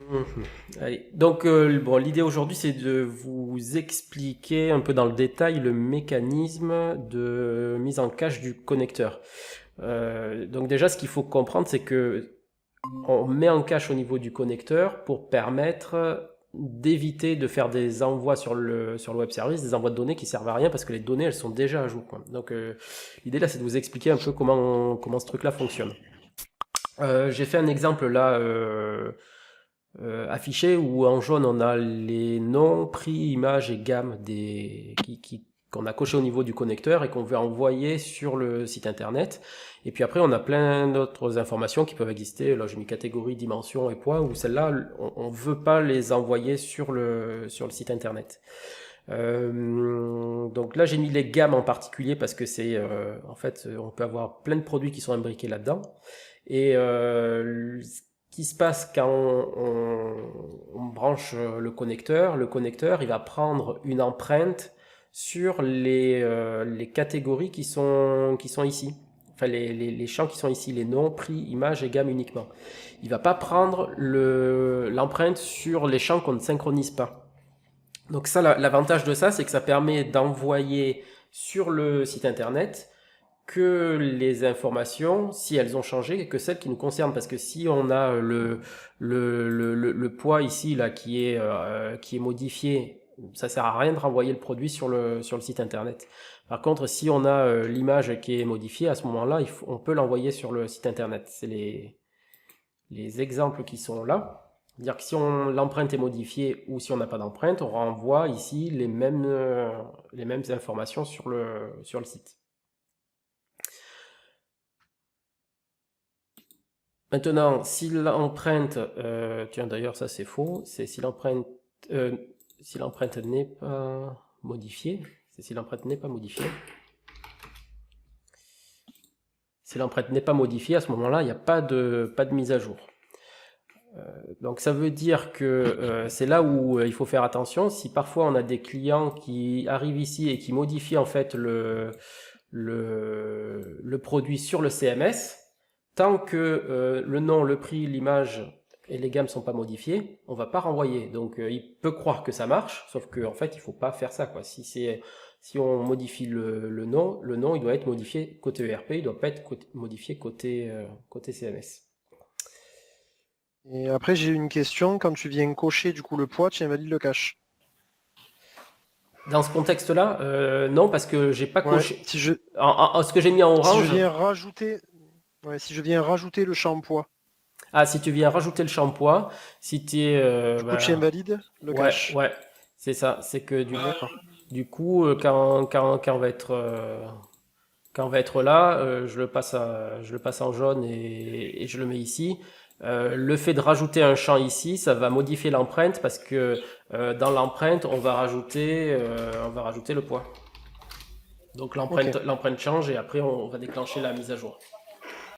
Mhm. Allez. Donc, bon, l'idée aujourd'hui, c'est de vous expliquer un peu dans le détail le mécanisme de mise en cache du connecteur. Donc déjà, ce qu'il faut comprendre, c'est que on met en cache au niveau du connecteur pour permettre d'éviter de faire des envois sur le web service, des envois de données qui servent à rien parce que les données, elles sont déjà à jour, quoi. Donc, l'idée là, c'est de vous expliquer un peu comment ce truc-là fonctionne. J'ai fait un exemple là affiché où en jaune on a les noms, prix, images et gamme qu'on a coché au niveau du connecteur et qu'on veut envoyer sur le site internet. Et puis après on a plein d'autres informations qui peuvent exister. Là j'ai mis catégorie, dimension et poids où celles-là on veut pas les envoyer sur le site internet. Donc là j'ai mis les gammes en particulier parce que c'est en fait on peut avoir plein de produits qui sont imbriqués là-dedans. Et ce qui se passe quand on branche le connecteur, il va prendre une empreinte sur les catégories qui sont ici. Enfin, les champs qui sont ici, les noms, prix, images et gamme uniquement. Il va pas prendre l'empreinte sur les champs qu'on ne synchronise pas. Donc ça, l'avantage de ça, c'est que ça permet d'envoyer sur le site internet que les informations, si elles ont changé, que celles qui nous concernent. Parce que si on a le poids ici là qui est modifié, ça sert à rien de renvoyer le produit sur le site internet. Par contre, si on a l'image qui est modifiée, à ce moment-là, on peut l'envoyer sur le site internet. C'est les exemples qui sont là. C'est-à-dire que si l'empreinte est modifiée ou si on n'a pas d'empreinte, on renvoie ici les mêmes informations sur le site. Maintenant, si l'empreinte, tiens d'ailleurs ça c'est faux, c'est euh, si l'empreinte n'est pas modifiée, c'est si l'empreinte n'est pas modifiée. Si l'empreinte n'est pas modifiée, à ce moment-là, il n'y a pas de mise à jour. Donc ça veut dire que c'est là où il faut faire attention. Si parfois on a des clients qui arrivent ici et qui modifient en fait le produit sur le CMS, tant que le nom, le prix, l'image et les gammes sont pas modifiés, on va pas renvoyer. Donc il peut croire que ça marche, sauf qu'en fait il faut pas faire ça, quoi. Si on modifie le nom il doit être modifié côté ERP, il doit pas être modifié côté CMS. Et après, j'ai une question. Quand tu viens cocher du coup le poids, tu invalides le cache. Dans ce contexte-là, non, parce que j'ai pas Ouais, coché. Ce que j'ai mis en si je orange, viens rajouter, ouais, si je viens rajouter le champ poids, ah, si tu viens rajouter le shampoing, si tu es, du coup, tu invalides le ouais, cache. ouais, c'est ça. C'est que D'accord. du coup, quand on va être là, je le passe en jaune et je le mets ici. Le fait de rajouter un champ ici, ça va modifier l'empreinte parce que dans l'empreinte, on va rajouter le poids. Donc Ok. l'empreinte change et après on va déclencher la mise à jour.